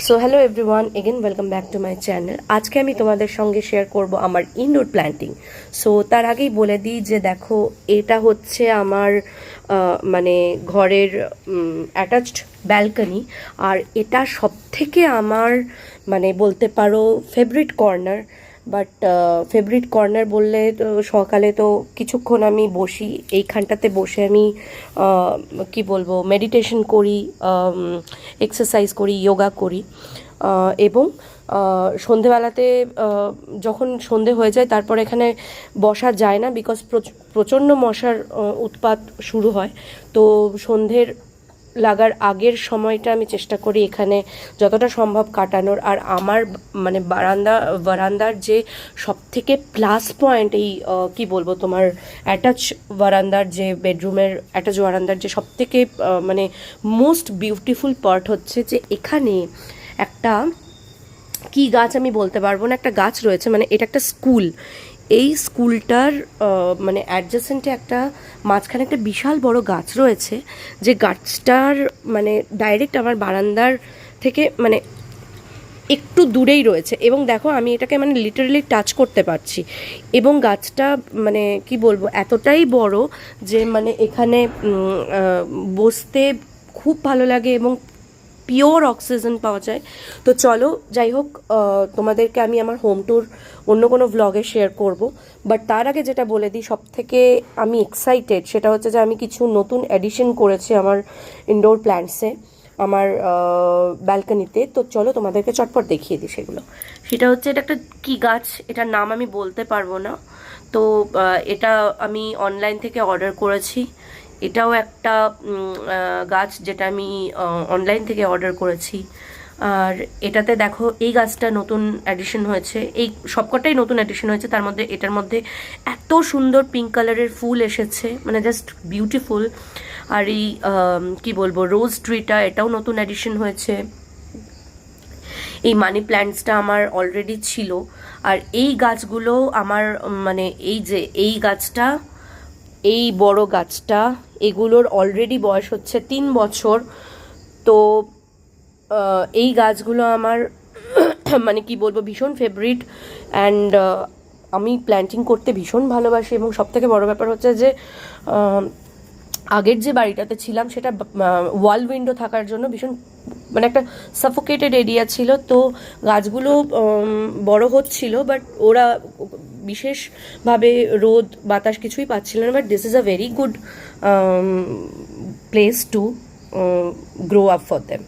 So hello everyone, again welcome back to my channel. আজকে আমি তোমাদের সঙ্গে শেয়ার করব আমার ইনডোর প্ল্যান্টিং। সো তার আগেই বলে দিই যে দেখো, এটা হচ্ছে আমার মানে ঘরের অ্যাটাচড ব্যালকনি। আর এটা সবথেকে আমার মানে বলতে পারো favourite corner. But favourite corner বললে তো সকালে তো কিছুক্ষণ আমি বসি এইখানটাতে, বসে আমি কি বলবো, মেডিটেশন করি, এক্সারসাইজ করি, যোগা করি। এবং সন্ধেবেলাতে যখন সন্ধে হয়ে যায় তারপর এখানে বসা যায় না, বিকজ প্রচণ্ড মশার উৎপাত শুরু হয়। তো সন্ধ্যের লাগার আগের সময়টা আমি চেষ্টা করি এখানে যতটা সম্ভব কাটানোর। আর আমার মানে বারান্দার যে সবথেকে প্লাস পয়েন্ট, এই কি বলবো তোমার, অ্যাটাচ বারান্দার যে বেডরুমের অ্যাটাচ বারান্দার যে সবথেকে মানে মোস্ট বিউটিফুল পার্ট হচ্ছে যে এখানে একটা কি গাছ আমি বলতে পারবো না, একটা গাছ রয়েছে, মানে এটা একটা স্কুল। এই স্কুলটার মানে অ্যাডজাসেন্টে একটা মাঝখানে একটা বিশাল বড় গাছ রয়েছে, যে গাছটার মানে ডাইরেক্ট আমার বারান্দার থেকে মানে একটু দূরেই রয়েছে। এবং দেখো, আমি এটাকে মানে লিটারালি টাচ করতে পারছি। এবং গাছটা মানে কি বলবো, এতটাই বড় যে মানে এখানে বসতে খুব ভালো লাগে এবং পিওর অক্সিজেন পাওয়া যায়। তো চলো, যাই হোক, তোমাদেরকে আমি আমার হোম ট্যুর অন্য কোনো ভ্লগে শেয়ার করব। বাট তার আগে যেটা বলে দিই, সব থেকে আমি এক্সাইটেড সেটা হচ্ছে যে আমি কিছু নতুন অ্যাডিশন করেছি আমার ইনডোর প্ল্যান্টসে, আমার ব্যালকনিতে। তো চলো তোমাদেরকে চটপট দেখিয়ে দিই সেগুলো। সেটা হচ্ছে, এটা একটা কি গাছ, এটার নাম আমি বলতে পারবো না। তো এটা আমি অনলাইন থেকে অর্ডার করেছি। এটাও একটা গাছ যেটা আমি অনলাইন থেকে অর্ডার করেছি। আর এটাতে দেখো, এই গাছটা নতুন অ্যাডিশন হয়েছে, এই সবকটাই নতুন অ্যাডিশন হয়েছে। তার মধ্যে এটার মধ্যে এত সুন্দর পিঙ্ক কালারের ফুল এসেছে, মানে জাস্ট বিউটিফুল। আর এই কি বলবো, রোজ ট্রিটা, এটাও নতুন অ্যাডিশন হয়েছে। এই মানি প্ল্যান্টসটা আমার অলরেডি ছিল। আর এই গাছগুলো আমার মানে এই যে এই গাছটা, এই বড় গাছটা, এগুলোর অলরেডি বয়স হচ্ছে 3 বছর। তো এই গাছগুলো আমার মানে কি বলবো, ভীষণ ফেভারিট। অ্যান্ড আমি প্ল্যান্টিং করতে ভীষণ ভালোবাসি। এবং সবথেকে বড় ব্যাপার হচ্ছে যে আগের যে বাড়িটাতে ছিলাম সেটা ওয়াল উইন্ডো থাকার জন্য ভীষণ মানে একটা সাফোকেটেড এরিয়া ছিল। তো গাছগুলো বড় হচ্ছিল, বাট ওরা বিশেষভাবে রোদ বাতাস কিছুই পাচ্ছিল না। But this is a very good place to grow up for them.